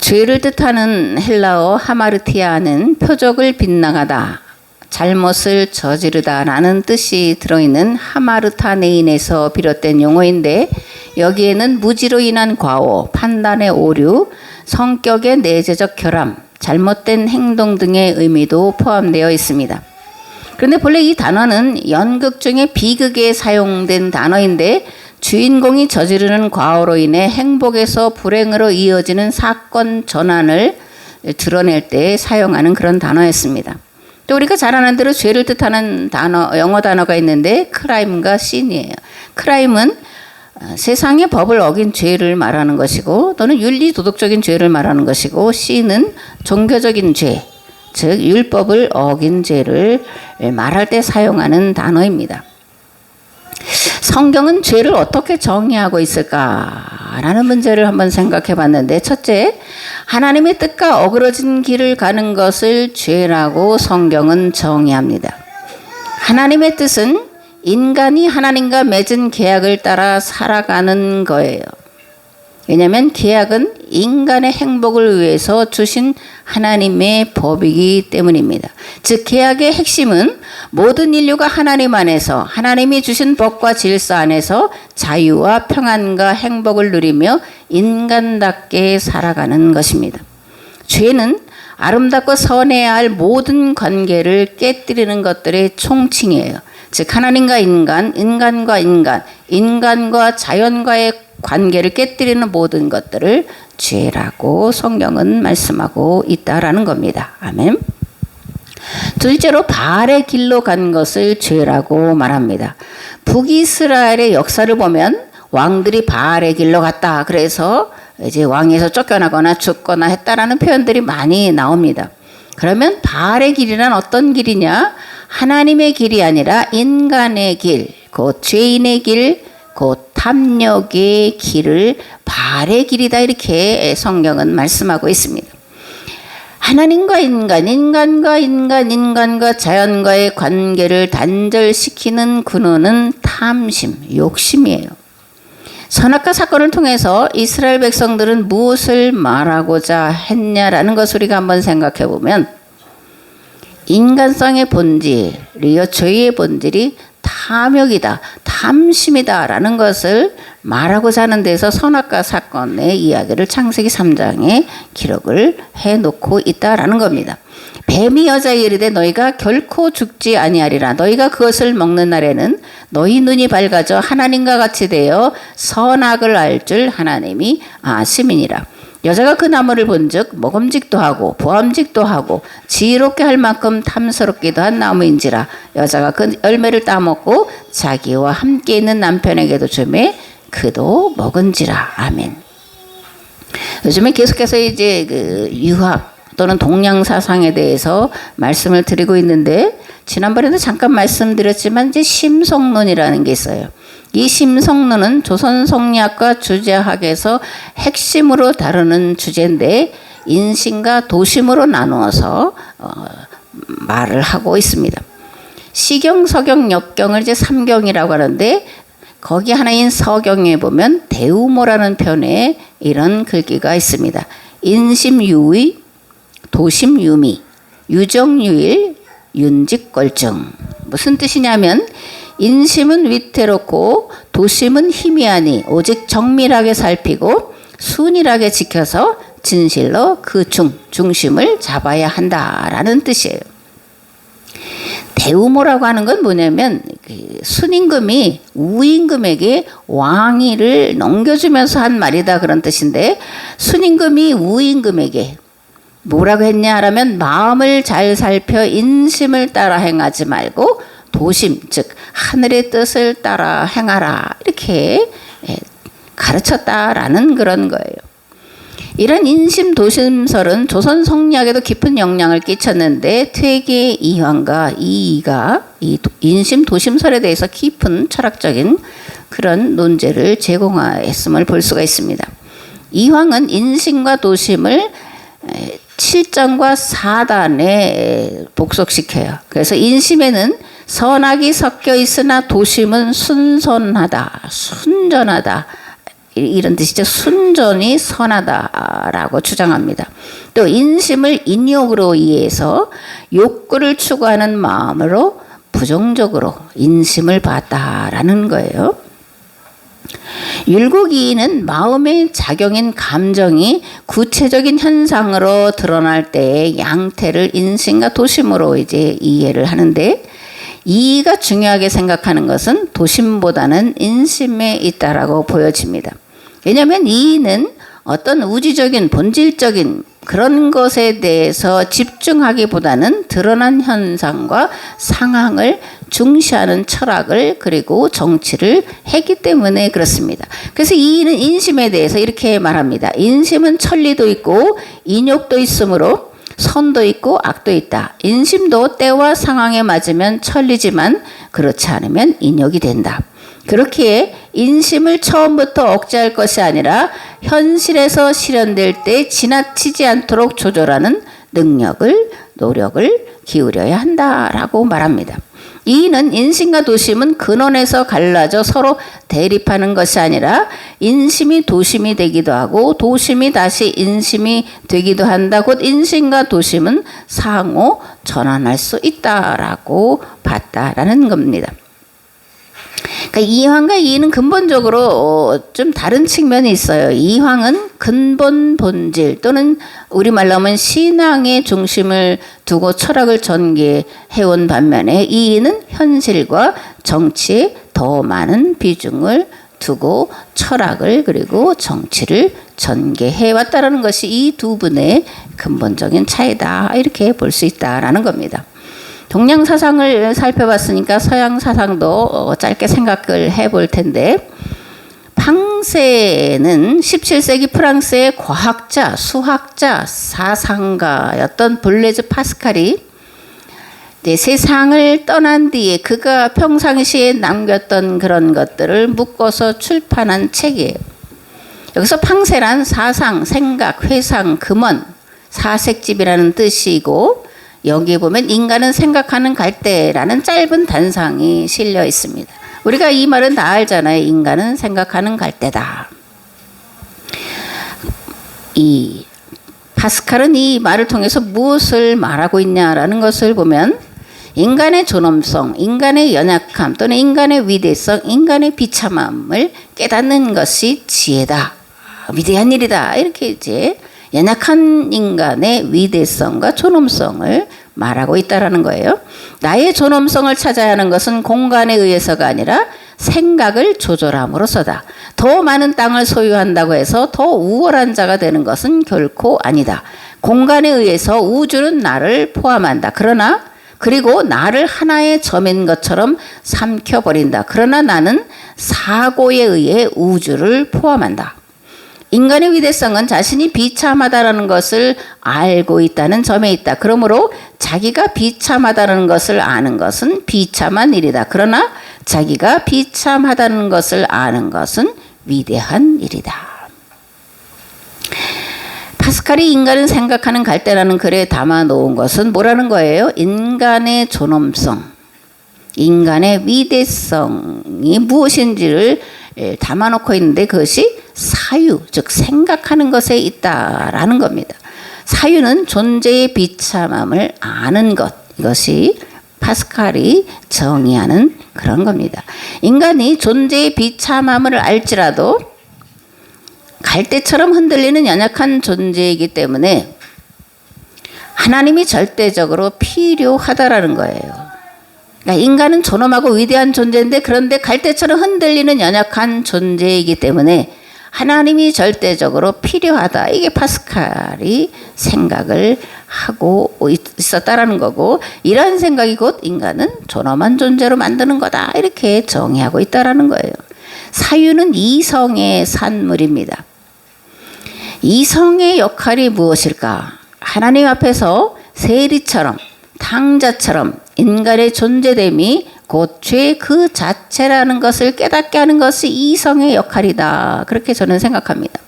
죄를 뜻하는 헬라어 하마르티아는 표적을 빗나가다, 잘못을 저지르다라는 뜻이 들어있는 하마르타네인에서 비롯된 용어인데, 여기에는 무지로 인한 과오, 판단의 오류, 성격의 내재적 결함, 잘못된 행동 등의 의미도 포함되어 있습니다. 그런데 본래 이 단어는 연극 중에 비극에 사용된 단어인데, 주인공이 저지르는 과오로 인해 행복에서 불행으로 이어지는 사건 전환을 드러낼 때 사용하는 그런 단어였습니다. 또 우리가 잘 아는 대로 죄를 뜻하는 단어, 영어 단어가 있는데 크라임과 신이에요. 크라임은 세상의 법을 어긴 죄를 말하는 것이고, 또는 윤리 도덕적인 죄를 말하는 것이고, 신은 종교적인 죄, 즉 율법을 어긴 죄를 말할 때 사용하는 단어입니다. 성경은 죄를 어떻게 정의하고 있을까라는 문제를 한번 생각해 봤는데, 첫째, 하나님의 뜻과 어그러진 길을 가는 것을 죄라고 성경은 정의합니다. 하나님의 뜻은 인간이 하나님과 맺은 계약을 따라 살아가는 거예요. 왜냐하면 계약은 인간의 행복을 위해서 주신 하나님의 법이기 때문입니다. 즉 계약의 핵심은 모든 인류가 하나님 안에서, 하나님이 주신 법과 질서 안에서 자유와 평안과 행복을 누리며 인간답게 살아가는 것입니다. 죄는 아름답고 선해야 할 모든 관계를 깨뜨리는 것들의 총칭이에요. 즉 하나님과 인간, 인간과 인간, 인간과 자연과의 관계를 깨뜨리는 모든 것들을 죄라고 성경은 말씀하고 있다라는 겁니다. 아멘. 둘째로 바알의 길로 간 것을 죄라고 말합니다. 북이스라엘의 역사를 보면 왕들이 바알의 길로 갔다, 그래서 이제 왕에서 쫓겨나거나 죽거나 했다라는 표현들이 많이 나옵니다. 그러면 바알의 길이란 어떤 길이냐? 하나님의 길이 아니라 인간의 길, 곧 죄인의 길, 곧 탐욕의 길을 바알의 길이다, 이렇게 성경은 말씀하고 있습니다. 하나님과 인간, 인간과 인간, 인간과 자연과의 관계를 단절시키는 근원은 탐심, 욕심이에요. 선악과 사건을 통해서 이스라엘 백성들은 무엇을 말하고자 했냐라는 것을 우리가 한번 생각해 보면, 인간성의 본질이요, 죄의 본질이 탐욕이다, 탐심이다 라는 것을 말하고자 하는 데서 선악과 사건의 이야기를 창세기 3장에 기록을 해놓고 있다라는 겁니다. 뱀이 여자에 이르되 너희가 결코 죽지 아니하리라. 너희가 그것을 먹는 날에는 너희 눈이 밝아져 하나님과 같이 되어 선악을 알 줄 하나님이 아심이니라. 여자가 그 나무를 본즉 먹음직도 하고 보암직도 하고 지혜롭게 할 만큼 탐스럽기도 한 나무인지라. 여자가 그 열매를 따먹고 자기와 함께 있는 남편에게도 주매 그도 먹은지라. 아멘. 요즘에 계속해서 이제 그 유학 또는 동양 사상에 대해서 말씀을 드리고 있는데, 지난번에도 잠깐 말씀드렸지만 이제 심성론이라는 게 있어요. 이 심성론은 조선 성리학과 주제학에서 핵심으로 다루는 주제인데, 인심과 도심으로 나누어서 말을 하고 있습니다. 시경, 서경, 역경을 이제 삼경이라고 하는데, 거기 하나인 서경에 보면 대우모라는 편에 이런 글귀가 있습니다. 인심유의, 도심유미, 유정유일, 윤직걸증. 무슨 뜻이냐면, 인심은 위태롭고 도심은 희미하니 오직 정밀하게 살피고 순일하게 지켜서 진실로 그 중심을 잡아야 한다라는 뜻이에요. 대우모라고 하는 건 뭐냐면, 순임금이 우임금에게 왕위를 넘겨주면서 한 말이다, 그런 뜻인데, 순임금이 우임금에게 뭐라고 했냐라면, 마음을 잘 살펴 인심을 따라 행하지 말고 도심, 즉 하늘의 뜻을 따라 행하라, 이렇게 가르쳤다라는 그런 거예요. 이런 인심도심설은 조선 성리학에도 깊은 영향을 끼쳤는데, 퇴계 이황과 이이가 이 인심도심설에 대해서 깊은 철학적인 그런 논제를 제공했음을 볼 수가 있습니다. 이황은 인심과 도심을 7전과 4단에 복속시켜요. 그래서 인심에는 선악이 섞여 있으나 도심은 순선하다, 순전하다, 이런 뜻이죠. 순전히 선하다라고 주장합니다. 또 인심을 인욕으로 이해해서 욕구를 추구하는 마음으로 부정적으로 인심을 봤다라는 거예요. 율곡이인은 마음의 작용인 감정이 구체적인 현상으로 드러날 때의 양태를 인심과 도심으로 이제 이해를 하는데, 이가 중요하게 생각하는 것은 도심보다는 인심에 있다라고 보여집니다. 왜냐하면 이는 어떤 우주적인 본질적인 그런 것에 대해서 집중하기보다는 드러난 현상과 상황을 중시하는 철학을 그리고 정치를 했기 때문에 그렇습니다. 그래서 이는 인심에 대해서 이렇게 말합니다. 인심은 천리도 있고 인욕도 있으므로 선도 있고 악도 있다. 인심도 때와 상황에 맞으면 천리지만 그렇지 않으면 인욕이 된다. 그렇기에 인심을 처음부터 억제할 것이 아니라 현실에서 실현될 때 지나치지 않도록 조절하는 능력을, 노력을 기울여야 한다라고 말합니다. 이는 인심과 도심은 근원에서 갈라져 서로 대립하는 것이 아니라 인심이 도심이 되기도 하고 도심이 다시 인심이 되기도 한다. 곧 인심과 도심은 상호 전환할 수 있다라고 봤다라는 겁니다. 그러니까 이황과 이는 근본적으로 좀 다른 측면이 있어요. 이황은 근본 본질 또는 우리말로 하면 신앙의 중심을 두고 철학을 전개해온 반면에 이는 현실과 정치에 더 많은 비중을 두고 철학을 그리고 정치를 전개해왔다는 것이 이 두 분의 근본적인 차이다, 이렇게 볼 수 있다라는 겁니다. 동양 사상을 살펴봤으니까 서양 사상도 짧게 생각을 해볼 텐데, 팡세는 17세기 프랑스의 과학자, 수학자, 사상가였던 블레즈 파스칼이 세상을 떠난 뒤에 그가 평상시에 남겼던 그런 것들을 묶어서 출판한 책이에요. 여기서 팡세란 사상, 생각, 회상, 금원, 사색집이라는 뜻이고, 여기에 보면 인간은 생각하는 갈대라는 짧은 단상이 실려 있습니다. 우리가 이 말은 다 알잖아요. 인간은 생각하는 갈대다. 이 파스칼은 이 말을 통해서 무엇을 말하고 있냐라는 것을 보면 인간의 존엄성, 인간의 연약함 또는 인간의 위대성, 인간의 비참함을 깨닫는 것이 지혜다. 위대한 일이다. 이렇게 이제 연약한 인간의 위대성과 존엄성을 말하고 있다라는 거예요. 나의 존엄성을 찾아야 하는 것은 공간에 의해서가 아니라 생각을 조절함으로써다. 더 많은 땅을 소유한다고 해서 더 우월한 자가 되는 것은 결코 아니다. 공간에 의해서 우주는 나를 포함한다. 그리고 나를 하나의 점인 것처럼 삼켜버린다. 그러나 나는 사고에 의해 우주를 포함한다. 인간의 위대성은 자신이 비참하다는 것을 알고 있다는 점에 있다. 그러므로 자기가 비참하다는 것을 아는 것은 비참한 일이다. 그러나 자기가 비참하다는 것을 아는 것은 위대한 일이다. 파스칼이 인간은 생각하는 갈대라는 글에 담아놓은 것은 뭐라는 거예요? 인간의 존엄성, 인간의 위대성이 무엇인지를 담아놓고 있는데 그것이 사유, 즉 생각하는 것에 있다라는 겁니다. 사유는 존재의 비참함을 아는 것, 이것이 파스칼이 정의하는 그런 겁니다. 인간이 존재의 비참함을 알지라도 갈대처럼 흔들리는 연약한 존재이기 때문에 하나님이 절대적으로 필요하다라는 거예요. 그러니까 인간은 존엄하고 위대한 존재인데 그런데 갈대처럼 흔들리는 연약한 존재이기 때문에 하나님이 절대적으로 필요하다. 이게 파스칼이 생각을 하고 있었다라는 거고, 이러한 생각이 곧 인간은 존엄한 존재로 만드는 거다. 이렇게 정의하고 있다라는 거예요. 사유는 이성의 산물입니다. 이성의 역할이 무엇일까? 하나님 앞에서 세리처럼 탕자처럼 인간의 존재됨이 곧 죄 그 자체라는 것을 깨닫게 하는 것이 이성의 역할이다. 그렇게 저는 생각합니다.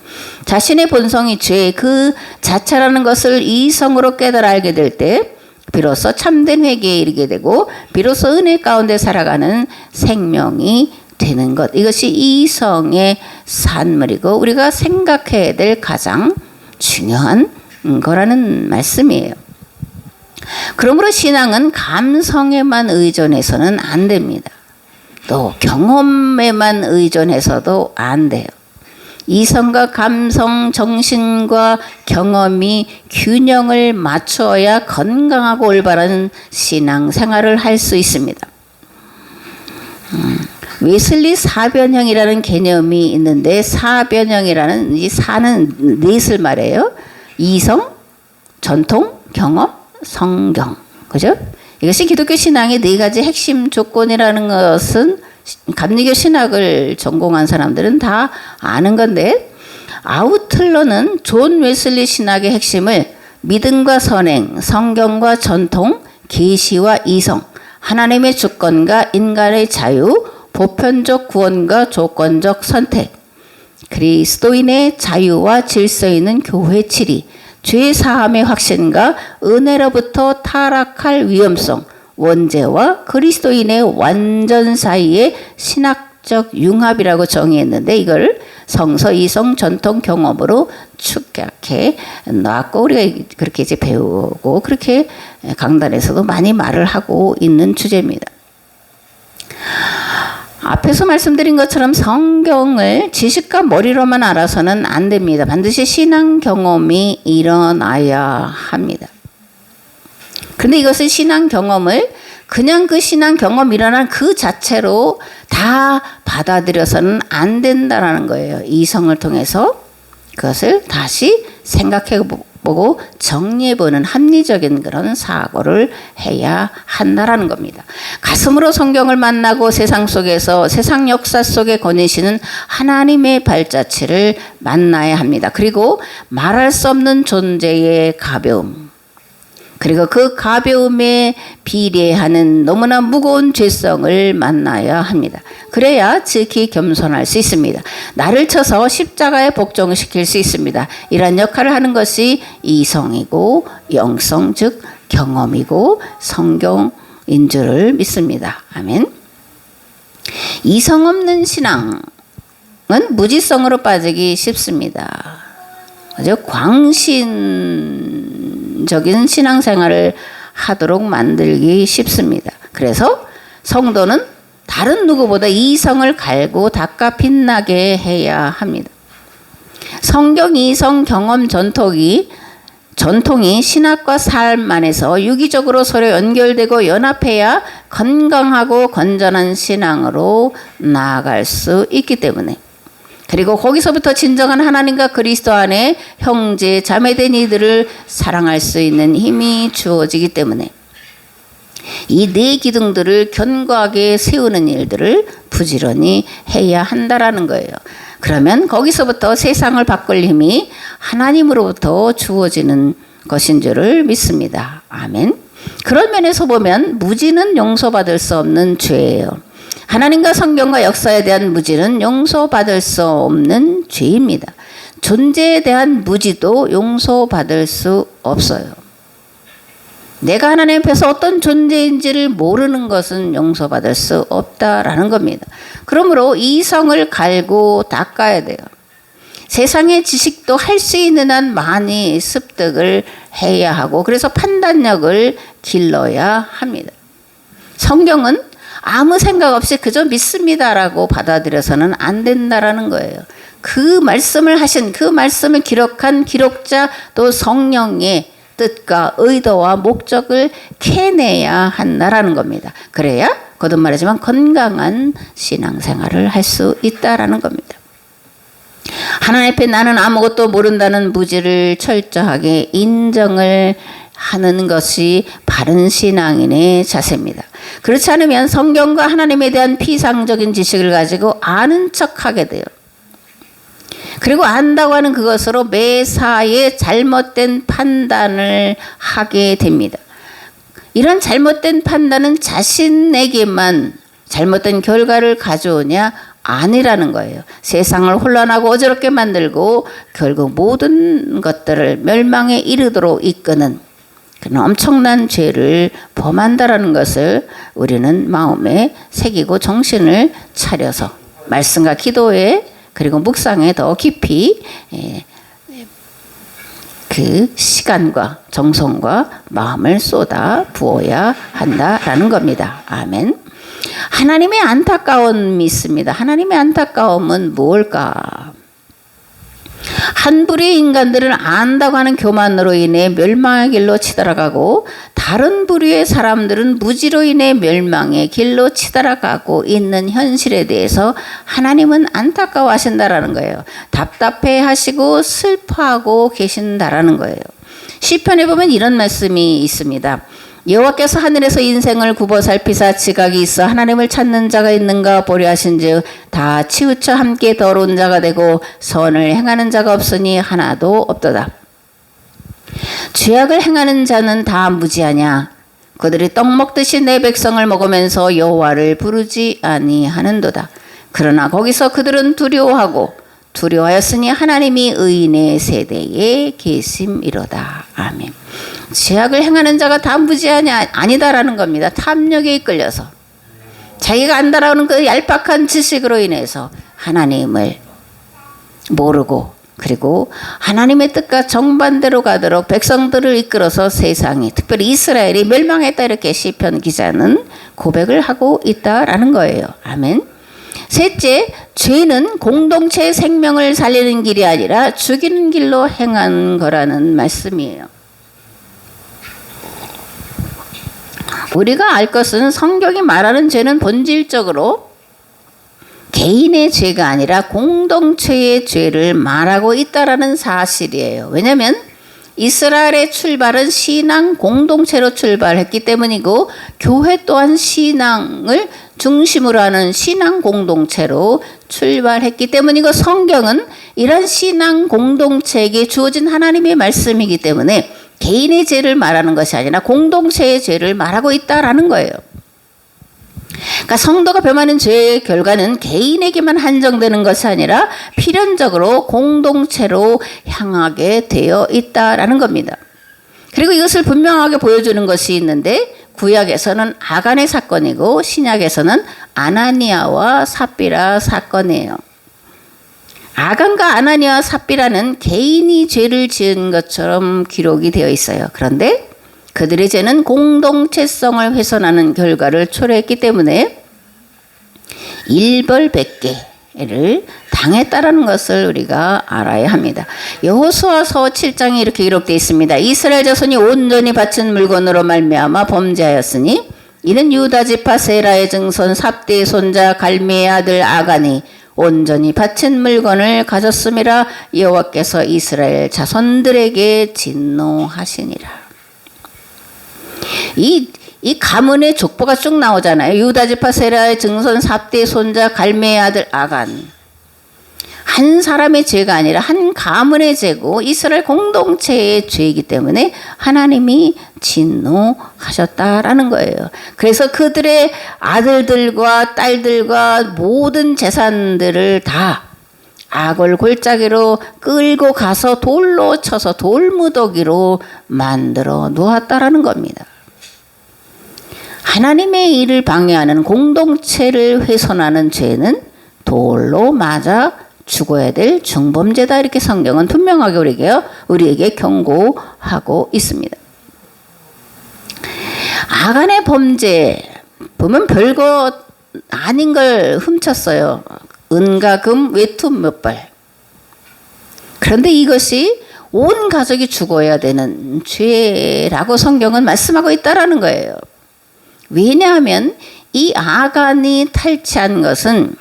자신의 본성이 죄 그 자체라는 것을 이성으로 깨달아 알게 될 때 비로소 참된 회개에 이르게 되고 비로소 은혜 가운데 살아가는 생명이 되는 것, 이것이 이성의 산물이고 우리가 생각해야 될 가장 중요한 거라는 말씀이에요. 그러므로 신앙은 감성에만 의존해서는 안 됩니다. 또 경험에만 의존해서도 안 돼요. 이성과 감성, 정신과 경험이 균형을 맞춰야 건강하고 올바른 신앙생활을 할 수 있습니다. 웨슬리 사변형이라는 개념이 있는데, 사변형이라는 이 사는 넷을 말해요. 이성, 전통, 경험, 성경. 그죠? 이것이 기독교 신앙의 네 가지 핵심 조건이라는 것은 감리교 신학을 전공한 사람들은 다 아는 건데, 아우틀러는 존 웨슬리 신학의 핵심을 믿음과 선행, 성경과 전통, 계시와 이성, 하나님의 주권과 인간의 자유, 보편적 구원과 조건적 선택, 그리스도인의 자유와 질서 있는 교회 치리, 죄 사함의 확신과 은혜로부터 타락할 위험성, 원죄와 그리스도인의 완전 사이의 신학적 융합이라고 정의했는데, 이걸 성서, 이성, 전통, 경험으로 축약해 놨고 우리가 그렇게 이제 배우고 그렇게 강단에서도 많이 말을 하고 있는 주제입니다. 앞에서 말씀드린 것처럼 성경을 지식과 머리로만 알아서는 안 됩니다. 반드시 신앙 경험이 일어나야 합니다. 그런데 이것을 신앙 경험을 그냥 그 신앙 경험 일어난 그 자체로 다 받아들여서는 안 된다라는 거예요. 이성을 통해서 그것을 다시 생각해보고 정리해보는 합리적인 그런 사고를 해야 한다라는 겁니다. 가슴으로 성경을 만나고 세상 속에서, 세상 역사 속에 거니시는 하나님의 발자취를 만나야 합니다. 그리고 말할 수 없는 존재의 가벼움, 그리고 그 가벼움에 비례하는 너무나 무거운 죄성을 만나야 합니다. 그래야 지극히 겸손할 수 있습니다. 나를 쳐서 십자가에 복종시킬 수 있습니다. 이런 역할을 하는 것이 이성이고 영성, 즉 경험이고 성경인 줄을 믿습니다. 아멘. 이성 없는 신앙은 무지성으로 빠지기 쉽습니다. 아주 광신적인 신앙생활을 하도록 만들기 쉽습니다. 그래서 성도는 다른 누구보다 이성을 갈고 닦아 빛나게 해야 합니다. 성경, 이성, 경험, 전통이 신학과 삶 안에서 유기적으로 서로 연결되고 연합해야 건강하고 건전한 신앙으로 나아갈 수 있기 때문에, 그리고 거기서부터 진정한 하나님과 그리스도 안에 형제, 자매된 이들을 사랑할 수 있는 힘이 주어지기 때문에 이 네 기둥들을 견고하게 세우는 일들을 부지런히 해야 한다라는 거예요. 그러면 거기서부터 세상을 바꿀 힘이 하나님으로부터 주어지는 것인 줄을 믿습니다. 아멘. 그런 면에서 보면 무지는 용서받을 수 없는 죄예요. 하나님과 성경과 역사에 대한 무지는 용서받을 수 없는 죄입니다. 존재에 대한 무지도 용서받을 수 없어요. 내가 하나님 앞에서 어떤 존재인지를 모르는 것은 용서받을 수 없다라는 겁니다. 그러므로 이성을 갈고 닦아야 돼요. 세상의 지식도 할 수 있는 한 많이 습득을 해야 하고, 그래서 판단력을 길러야 합니다. 성경은 아무 생각 없이 그저 믿습니다라고 받아들여서는 안 된다라는 거예요. 그 말씀을 하신, 그 말씀을 기록한 기록자, 또 성령의 뜻과 의도와 목적을 캐내야 한다라는 겁니다. 그래야 거듭 말하지만 건강한 신앙생활을 할 수 있다라는 겁니다. 하나님 앞에 나는 아무것도 모른다는 무지를 철저하게 인정을 하는 것이 바른 신앙인의 자세입니다. 그렇지 않으면 성경과 하나님에 대한 피상적인 지식을 가지고 아는 척하게 돼요. 그리고 안다고 하는 그것으로 매사에 잘못된 판단을 하게 됩니다. 이런 잘못된 판단은 자신에게만 잘못된 결과를 가져오냐? 아니라는 거예요. 세상을 혼란하고 어지럽게 만들고 결국 모든 것들을 멸망에 이르도록 이끄는 그런 엄청난 죄를 범한다라는 것을 우리는 마음에 새기고 정신을 차려서 말씀과 기도에 그리고 묵상에 더 깊이 그 시간과 정성과 마음을 쏟아 부어야 한다라는 겁니다. 아멘. 하나님의 안타까움이 있습니다. 하나님의 안타까움은 무엇일까? 한 부류의 인간들은 안다고 하는 교만으로 인해 멸망의 길로 치달아가고 다른 부류의 사람들은 무지로 인해 멸망의 길로 치달아가고 있는 현실에 대해서 하나님은 안타까워하신다라는 거예요. 답답해 하시고 슬퍼하고 계신다라는 거예요. 시편에 보면 이런 말씀이 있습니다. 여호와께서 하늘에서 인생을 굽어 살피사 지각이 있어 하나님을 찾는 자가 있는가 보려 하신즉 다 치우쳐 함께 더러운 자가 되고 선을 행하는 자가 없으니 하나도 없도다. 죄악을 행하는 자는 다 무지하냐? 그들이 떡 먹듯이 내 백성을 먹으면서 여호와를 부르지 아니하는도다. 그러나 거기서 그들은 두려워하였으니 하나님이 의인의 세대에 계심이로다. 아멘. 죄악을 행하는 자가 다 무지하냐? 아니다라는 겁니다. 탐욕에 이끌려서 자기가 안다라는 그 얄팍한 지식으로 인해서 하나님을 모르고 그리고 하나님의 뜻과 정반대로 가도록 백성들을 이끌어서 세상이 특별히 이스라엘이 멸망했다 이렇게 시편 기자는 고백을 하고 있다라는 거예요. 아멘. 셋째, 죄는 공동체의 생명을 살리는 길이 아니라 죽이는 길로 행한 거라는 말씀이에요. 우리가 알 것은 성경이 말하는 죄는 본질적으로 개인의 죄가 아니라 공동체의 죄를 말하고 있다라는 사실이에요. 왜냐하면 이스라엘의 출발은 신앙 공동체로 출발했기 때문이고 교회 또한 신앙을 중심으로 하는 신앙 공동체로 출발했기 때문이고 성경은 이런 신앙 공동체에게 주어진 하나님의 말씀이기 때문에 개인의 죄를 말하는 것이 아니라 공동체의 죄를 말하고 있다라는 거예요. 그러니까 성도가 범하는 죄의 결과는 개인에게만 한정되는 것이 아니라 필연적으로 공동체로 향하게 되어 있다라는 겁니다. 그리고 이것을 분명하게 보여주는 것이 있는데 구약에서는 아간의 사건이고 신약에서는 아나니아와 삽비라 사건이에요. 아간과 아나니아와 삽비라는 개인이 죄를 지은 것처럼 기록이 되어 있어요. 그런데 그들의 죄는 공동체성을 훼손하는 결과를 초래했기 때문에 일벌백계를 당했다라는 것을 우리가 알아야 합니다. 여호수아서 7장에 이렇게 기록되어 있습니다. 이스라엘 자손이 온전히 바친 물건으로 말미암아 범죄하였으니 이는 유다 지파 세라의 증손 삽디의 손자 갈미의 아들 아간이 온전히 바친 물건을 가졌음이라 여호와께서 이스라엘 자손들에게 진노하시니라. 이 가문의 족보가 쭉 나오잖아요. 유다 지파 세라의 증손 삽디의 손자 갈미의 아들 아간. 한 사람의 죄가 아니라 한 가문의 죄고 이스라엘 공동체의 죄이기 때문에 하나님이 진노하셨다라는 거예요. 그래서 그들의 아들들과 딸들과 모든 재산들을 다 악을 골짜기로 끌고 가서 돌로 쳐서 돌무더기로 만들어 놓았다라는 겁니다. 하나님의 일을 방해하는 공동체를 훼손하는 죄는 돌로 맞아 죽어야 될 중범죄다. 이렇게 성경은 분명하게 우리에게 경고하고 있습니다. 아간의 범죄 보면 별거 아닌 걸 훔쳤어요. 은과 금 외투 몇 벌. 그런데 이것이 온 가족이 죽어야 되는 죄라고 성경은 말씀하고 있다라는 거예요. 왜냐하면 이 아간이 탈취한 것은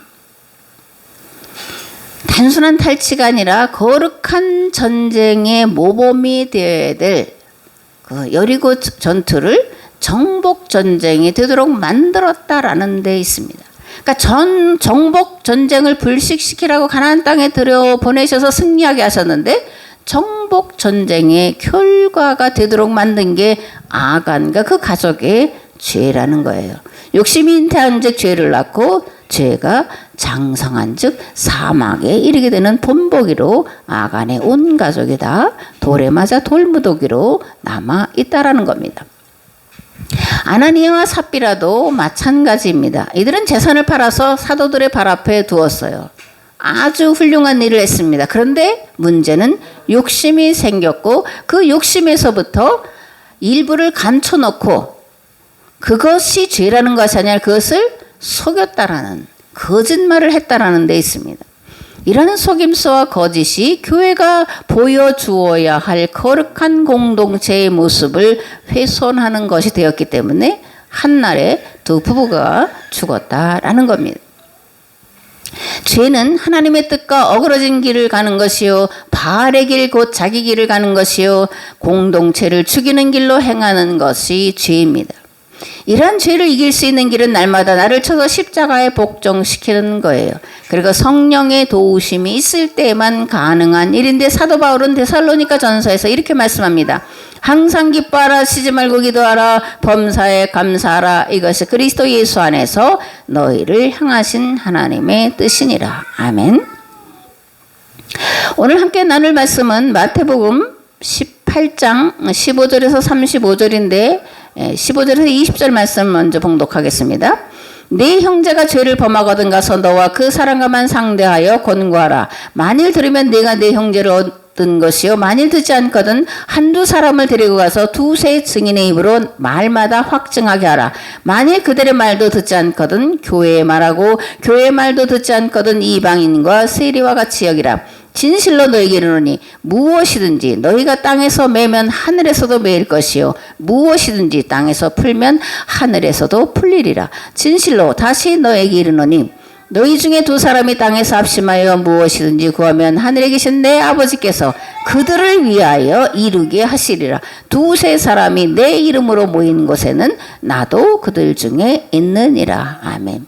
단순한 탈취가 아니라 거룩한 전쟁의 모범이 되어야 될 그 여리고 전투를 정복 전쟁이 되도록 만들었다라는 데 있습니다. 그러니까 정복 전쟁을 불식시키라고 가나안 땅에 들여보내셔서 승리하게 하셨는데 정복 전쟁의 결과가 되도록 만든 게 아간과 그 가족의 죄라는 거예요. 욕심이 잉태한 즉 죄를 낳고 죄가 장성한 즉 사막에 이르게 되는 본보기로 아간의 온 가족이 다 돌에 맞아 돌무더기로 남아 있다라는 겁니다. 아나니아와 삽비라도 마찬가지입니다. 이들은 재산을 팔아서 사도들의 발 앞에 두었어요. 아주 훌륭한 일을 했습니다. 그런데 문제는 욕심이 생겼고 그 욕심에서부터 일부를 감춰놓고 그것이 죄라는 것이 아니라 그것을 속였다라는 거짓말을 했다라는 데 있습니다. 이러한 속임수와 거짓이 교회가 보여주어야 할 거룩한 공동체의 모습을 훼손하는 것이 되었기 때문에 한날에 두 부부가 죽었다라는 겁니다. 죄는 하나님의 뜻과 어그러진 길을 가는 것이요 바알의 길 곧 자기 길을 가는 것이요 공동체를 죽이는 길로 행하는 것이 죄입니다. 이러한 죄를 이길 수 있는 길은 날마다 나를 쳐서 십자가에 복종시키는 거예요. 그리고 성령의 도우심이 있을 때만 가능한 일인데 사도 바울은 데살로니가 전서에서 이렇게 말씀합니다. 항상 기뻐하라, 쉬지 말고 기도하라, 범사에 감사하라. 이것이 그리스도 예수 안에서 너희를 향하신 하나님의 뜻이니라. 아멘. 오늘 함께 나눌 말씀은 마태복음 18장 15절에서 35절인데 15절에서 20절 말씀 먼저 봉독하겠습니다. 네 형제가 죄를 범하거든 가서 너와 그 사람과만 상대하여 권고하라. 만일 들으면 네가 네 형제를 얻은 것이요 만일 듣지 않거든 한두 사람을 데리고 가서 두세 증인의 입으로 말마다 확증하게 하라. 만일 그들의 말도 듣지 않거든 교회의 말하고 교회의 말도 듣지 않거든 이방인과 세리와 같이 여기라. 진실로 너희에게 이르노니 무엇이든지 너희가 땅에서 매면 하늘에서도 매일 것이요 무엇이든지 땅에서 풀면 하늘에서도 풀리리라. 진실로 다시 너희에게 이르노니 너희 중에 두 사람이 땅에서 합심하여 무엇이든지 구하면 하늘에 계신 내 아버지께서 그들을 위하여 이루게 하시리라. 두세 사람이 내 이름으로 모인 곳에는 나도 그들 중에 있느니라. 아멘.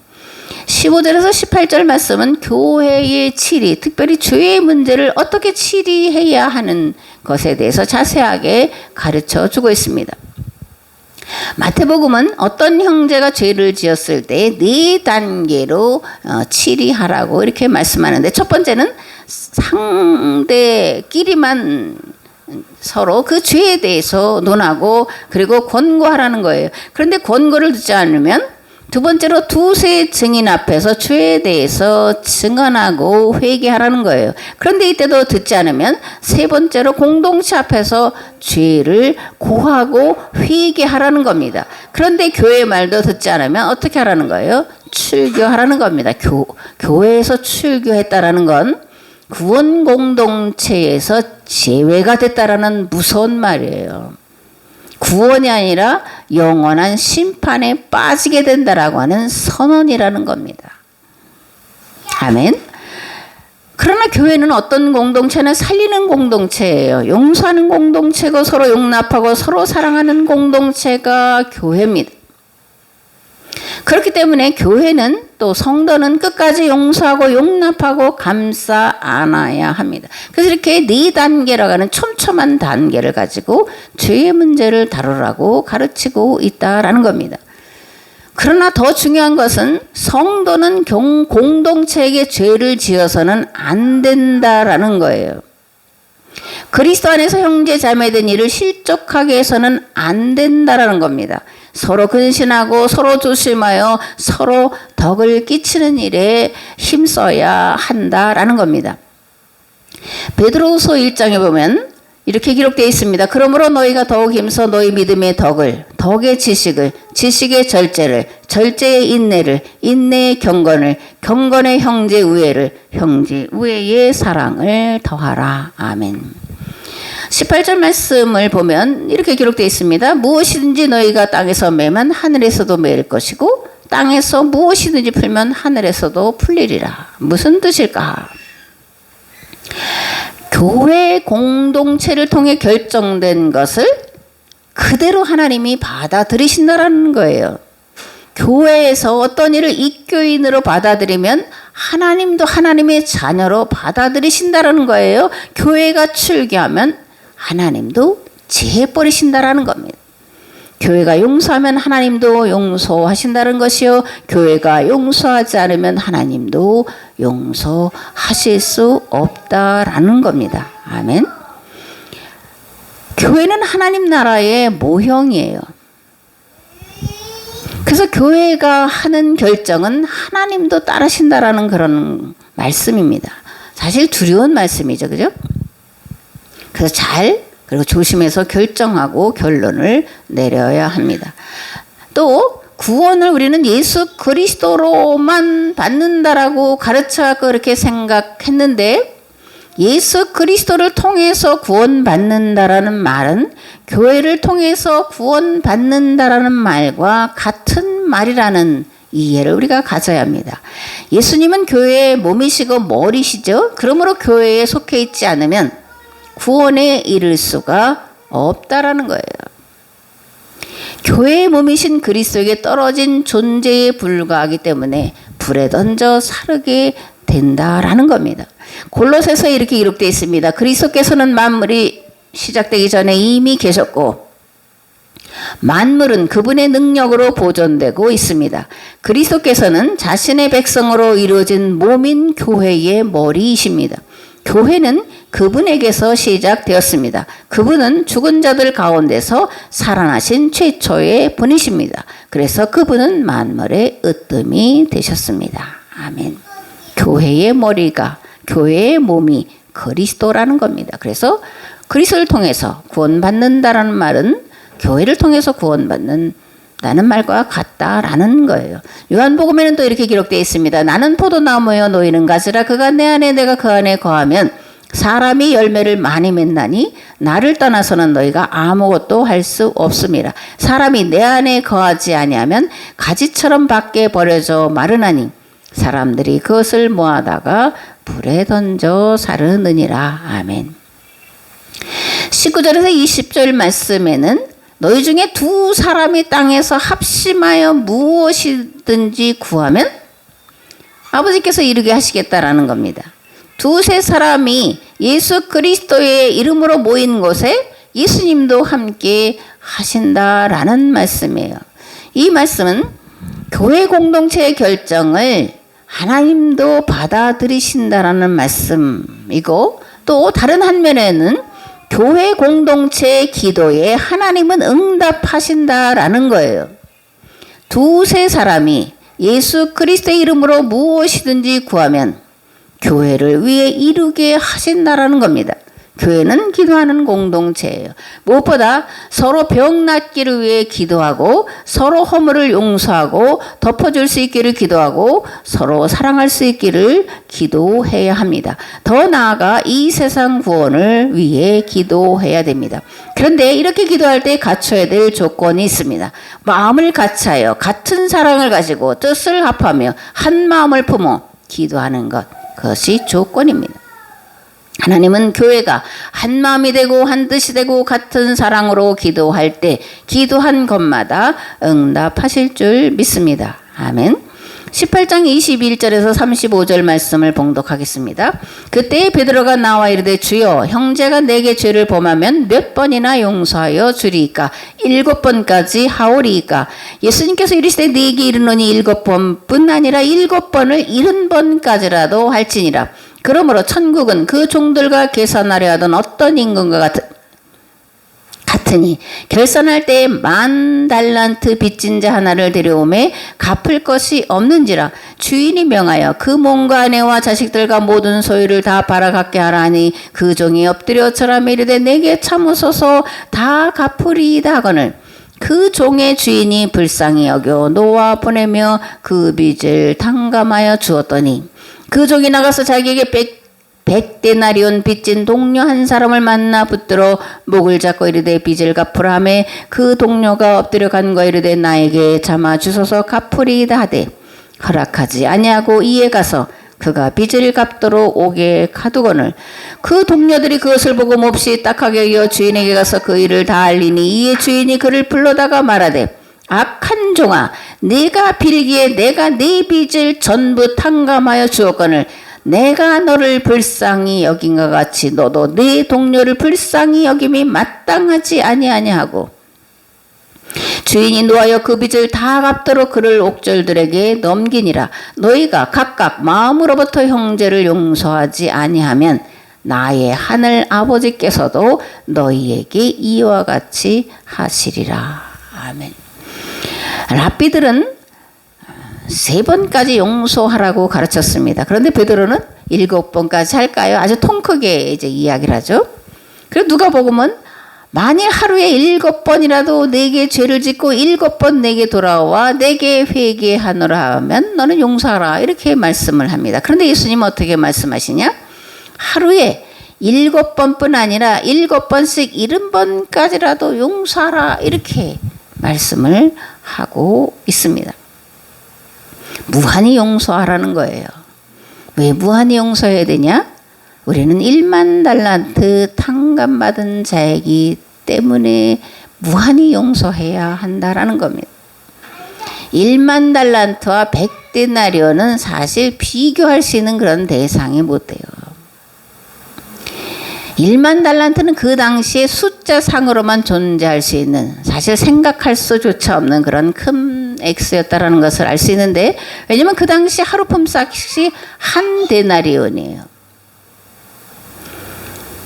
15절에서 18절 말씀은 교회의 치리, 특별히 죄의 문제를 어떻게 치리해야 하는 것에 대해서 자세하게 가르쳐 주고 있습니다. 마태복음은 어떤 형제가 죄를 지었을 때 네 단계로 치리하라고 이렇게 말씀하는데 첫 번째는 상대끼리만 서로 그 죄에 대해서 논하고 그리고 권고하라는 거예요. 그런데 권고를 듣지 않으면 두 번째로 두세 증인 앞에서 죄에 대해서 증언하고 회개하라는 거예요. 그런데 이때도 듣지 않으면 세 번째로 공동체 앞에서 죄를 고하고 회개하라는 겁니다. 그런데 교회 말도 듣지 않으면 어떻게 하라는 거예요? 출교하라는 겁니다. 교회에서 출교했다라는 건 구원 공동체에서 제외가 됐다라는 무서운 말이에요. 구원이 아니라 영원한 심판에 빠지게 된다라고 하는 선언이라는 겁니다. 아멘. 그러나 교회는 어떤 공동체는 살리는 공동체예요. 용서하는 공동체고 서로 용납하고 서로 사랑하는 공동체가 교회입니다. 그렇기 때문에 교회는 또 성도는 끝까지 용서하고 용납하고 감싸 안아야 합니다. 그래서 이렇게 네 단계라고 하는 촘촘한 단계를 가지고 죄의 문제를 다루라고 가르치고 있다라는 겁니다. 그러나 더 중요한 것은 성도는 공동체에게 죄를 지어서는 안 된다라는 거예요. 그리스도 안에서 형제 자매된 일을 실족하게 해서는 안 된다라는 겁니다. 서로 근신하고 서로 조심하여 서로 덕을 끼치는 일에 힘써야 한다라는 겁니다. 베드로후서 1장에 보면 이렇게 기록되어 있습니다. 그러므로 너희가 더욱 힘써 너희 믿음의 덕을, 덕의 지식을, 지식의 절제를, 절제의 인내를, 인내의 경건을, 경건의 형제 우애를, 형제 우애의 사랑을 더하라. 아멘. 18절 말씀을 보면 이렇게 기록되어 있습니다. 무엇이든지 너희가 땅에서 매면 하늘에서도 매일 것이고 땅에서 무엇이든지 풀면 하늘에서도 풀리리라. 무슨 뜻일까? 교회 공동체를 통해 결정된 것을 그대로 하나님이 받아들이신다라는 거예요. 교회에서 어떤 일을 입교인으로 받아들이면 하나님도 하나님의 자녀로 받아들이신다라는 거예요. 교회가 출교하면 하나님도 제해버리신다라는 겁니다. 교회가 용서하면 하나님도 용서하신다는 것이요, 교회가 용서하지 않으면 하나님도 용서하실 수 없다라는 겁니다. 아멘. 교회는 하나님 나라의 모형이에요. 그래서 교회가 하는 결정은 하나님도 따르신다라는 그런 말씀입니다. 사실 두려운 말씀이죠. 그죠? 그래서 그리고 조심해서 결정하고 결론을 내려야 합니다. 또 구원을 우리는 예수 그리스도로만 받는다라고 가르쳐갖고 그렇게 생각했는데, 예수 그리스도를 통해서 구원받는다라는 말은 교회를 통해서 구원받는다라는 말과 같은 말이라는 이해를 우리가 가져야 합니다. 예수님은 교회의 몸이시고 머리시죠. 그러므로 교회에 속해 있지 않으면 구원에 이를 수가 없다라는 거예요. 교회의 몸이신 그리스도에게 떨어진 존재에 불과하기 때문에 불에 던져 사르게 된다라는 겁니다. 골로새서 이렇게 기록되어 있습니다. 그리스도께서는 만물이 시작되기 전에 이미 계셨고 만물은 그분의 능력으로 보존되고 있습니다. 그리스도께서는 자신의 백성으로 이루어진 몸인 교회의 머리이십니다. 교회는 그분에게서 시작되었습니다. 그분은 죽은 자들 가운데서 살아나신 최초의 분이십니다. 그래서 그분은 만물의 으뜸이 되셨습니다. 아멘. 교회의 머리가, 교회의 몸이 그리스도라는 겁니다. 그래서 그리스도를 통해서 구원받는다라는 말은 교회를 통해서 구원받는다는 말과 같다라는 거예요. 요한복음에는 또 이렇게 기록되어 있습니다. 나는 포도나무여 너희는 가지라. 그가 내 안에 내가 그 안에 거하면 사람이 열매를 많이 맺나니 나를 떠나서는 너희가 아무것도 할 수 없습니다. 사람이 내 안에 거하지 아니하면 가지처럼 밖에 버려져 마르나니 사람들이 그것을 모아다가 불에 던져 사르느니라. 아멘. 19절에서 20절 말씀에는 너희 중에 두 사람이 땅에서 합심하여 무엇이든지 구하면 아버지께서 이루게 하시겠다라는 겁니다. 두세 사람이 예수 그리스도의 이름으로 모인 곳에 예수님도 함께 하신다라는 말씀이에요. 이 말씀은 교회 공동체의 결정을 하나님도 받아들이신다라는 말씀이고, 또 다른 한 면에는 교회 공동체의 기도에 하나님은 응답하신다라는 거예요. 두세 사람이 예수 그리스도의 이름으로 무엇이든지 구하면 교회를 위해 이루게 하신다라는 겁니다. 교회는 기도하는 공동체예요. 무엇보다 서로 병 낫기를 위해 기도하고, 서로 허물을 용서하고 덮어줄 수 있기를 기도하고, 서로 사랑할 수 있기를 기도해야 합니다. 더 나아가 이 세상 구원을 위해 기도해야 됩니다. 그런데 이렇게 기도할 때 갖춰야 될 조건이 있습니다. 마음을 같이하여 같은 사랑을 가지고 뜻을 합하며 한 마음을 품어 기도하는 것, 그것이 조건입니다. 하나님은 교회가 한 마음이 되고 한 뜻이 되고 같은 사랑으로 기도할 때 기도한 것마다 응답하실 줄 믿습니다. 아멘. 18장 21절에서 35절 말씀을 봉독하겠습니다. 그때 베드로가 나와 이르되 주여, 형제가 내게 죄를 범하면 몇 번이나 용서하여 주리이까? 7번까지 하오리이까? 예수님께서 이르시되 네게 이르노니 7번뿐 아니라 7번을 70번까지라도 할지니라. 그러므로 천국은 그 종들과 계산하려 하던 어떤 임금과 같으니 결산할 때 10,000달란트 빚진 자 하나를 데려오매 갚을 것이 없는지라. 주인이 명하여 그 몸과 아내와 자식들과 모든 소유를 다 팔아갖게 하라니 그 종이 엎드려 절하며 이르되 내게 참으소서 다 갚으리이다 하거늘 그 종의 주인이 불쌍히 여겨 놓아 보내며 그 빚을 탕감하여 주었더니 그 종이 나가서 자기에게 100데나리온 빚진 동료 한 사람을 만나 붙들어 목을 잡고 이르되 빚을 갚으라 하매 그 동료가 엎드려 간거 이르되 나에게 참아 주소서 갚으리이다 하되 허락하지 아니하고 이에 가서 그가 빚을 갚도록 옥에 가두거늘 그 동료들이 그것을 보고 몹시 딱하게 여겨 주인에게 가서 그 일을 다 알리니 이에 주인이 그를 불러다가 말하되 악한 종아, 네가 빌기에 내가 네 빚을 전부 탕감하여 주었거늘 내가 너를 불쌍히 여긴과 같이 너도 네 동료를 불쌍히 여김이 마땅하지 아니하냐고. 주인이 노하여 그 빚을 다 갚도록 그를 옥졸들에게 넘기니라. 너희가 각각 마음으로부터 형제를 용서하지 아니하면 나의 하늘 아버지께서도 너희에게 이와 같이 하시리라. 아멘. 랍비들은 3번까지 용서하라고 가르쳤습니다. 그런데 베드로는 7번까지 할까요? 아주 통 크게 이제 이야기를 하죠. 그리고 누가복음은 만일 하루에 7번이라도 내게 죄를 짓고 7번 내게 돌아와 내게 회개하노라 하면 너는 용서하라, 이렇게 말씀을 합니다. 그런데 예수님은 어떻게 말씀하시냐? 하루에 7번뿐 아니라 7번씩 70번까지라도 용서하라, 이렇게 말씀을 하고 있습니다. 무한히 용서하라는 거예요. 왜 무한히 용서해야 되냐? 우리는 1만 달란트 탕감받은 자이기 때문에 무한히 용서해야 한다라는 겁니다. 1만 달란트와 100데나리온은 사실 비교할 수 있는 그런 대상이 못 돼요. 1만 달란트는 그 당시에 숫자상으로만 존재할 수 있는, 사실 생각할 수조차 없는 그런 큰 액수였다라는 것을 알 수 있는데, 왜냐면 그 당시 하루 품삯이 한 데나리온이에요.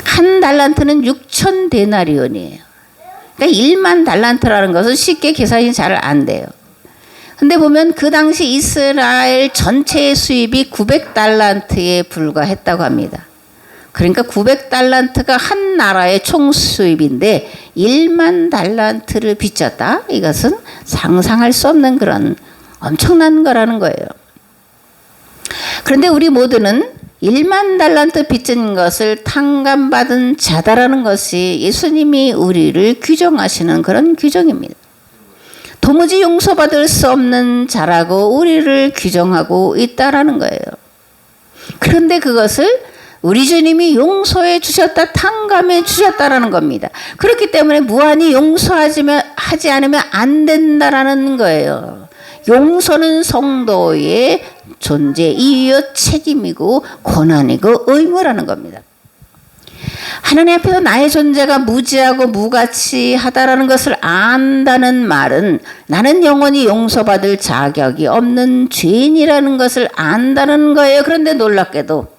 한 달란트는 6천 데나리온이에요. 그러니까 1만 달란트라는 것은 쉽게 계산이 잘 안 돼요. 근데 보면 그 당시 이스라엘 전체의 수입이 900달란트에 불과했다고 합니다. 그러니까 900달란트가 한 나라의 총 수입인데 1만 달란트를 빚졌다? 이것은 상상할 수 없는 그런 엄청난 거라는 거예요. 그런데 우리 모두는 1만 달란트 빚진 것을 탕감받은 자다라는 것이 예수님이 우리를 규정하시는 그런 규정입니다. 도무지 용서받을 수 없는 자라고 우리를 규정하고 있다라는 거예요. 그런데 그것을 우리 주님이 용서해 주셨다, 탕감해 주셨다라는 겁니다. 그렇기 때문에 무한히 용서하지 않으면 안 된다라는 거예요. 용서는 성도의 존재, 이유, 책임이고 권한이고 의무라는 겁니다. 하나님 앞에서 나의 존재가 무지하고 무가치하다라는 것을 안다는 말은 나는 영원히 용서받을 자격이 없는 죄인이라는 것을 안다는 거예요. 그런데 놀랍게도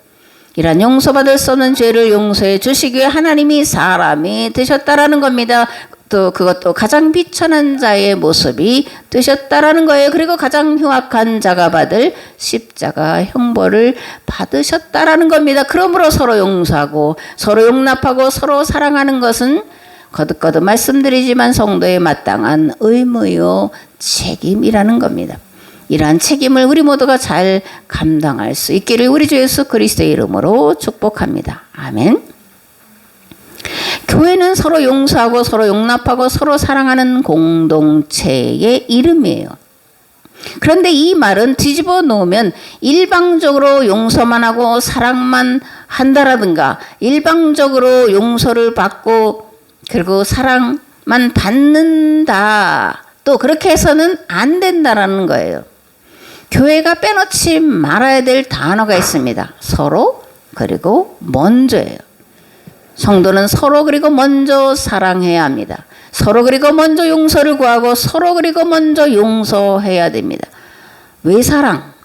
이런 용서받을 수 없는 죄를 용서해 주시기 위해 하나님이 사람이 되셨다라는 겁니다. 또 그것도 가장 비천한 자의 모습이 되셨다라는 거예요. 그리고 가장 흉악한 자가 받을 십자가 형벌을 받으셨다라는 겁니다. 그러므로 서로 용서하고 서로 용납하고 서로 사랑하는 것은 거듭거듭 말씀드리지만 성도의 마땅한 의무요 책임이라는 겁니다. 이러한 책임을 우리 모두가 잘 감당할 수 있기를 우리 주 예수 그리스도의 이름으로 축복합니다. 아멘. 교회는 서로 용서하고 서로 용납하고 서로 사랑하는 공동체의 이름이에요. 그런데 이 말은 뒤집어 놓으면 일방적으로 용서만 하고 사랑만 한다라든가 일방적으로 용서를 받고 그리고 사랑만 받는다, 또 그렇게 해서는 안 된다라는 거예요. 교회가 빼놓지 말아야 될 단어가 있습니다. 서로 그리고 먼저예요. 성도는 서로 그리고 먼저 사랑해야 합니다. 서로 그리고 먼저 용서를 구하고 서로 그리고 먼저 용서해야 됩니다. 왜 사랑?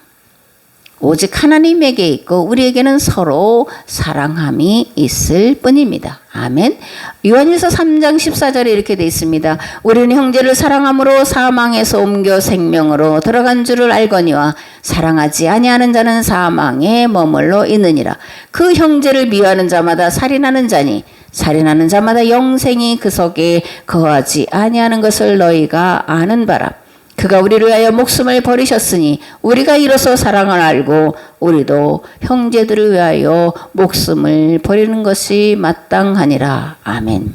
오직 하나님에게 있고 우리에게는 서로 사랑함이 있을 뿐입니다. 아멘. 요한일서 3장 14절에 이렇게 되어 있습니다. 우리는 형제를 사랑함으로 사망에서 옮겨 생명으로 들어간 줄을 알거니와 사랑하지 아니하는 자는 사망에 머물러 있느니라. 그 형제를 미워하는 자마다 살인하는 자니 살인하는 자마다 영생이 그 속에 거하지 아니하는 것을 너희가 아는 바라. 그가 우리를 위하여 목숨을 버리셨으니 우리가 이로써 사랑을 알고 우리도 형제들을 위하여 목숨을 버리는 것이 마땅하니라. 아멘.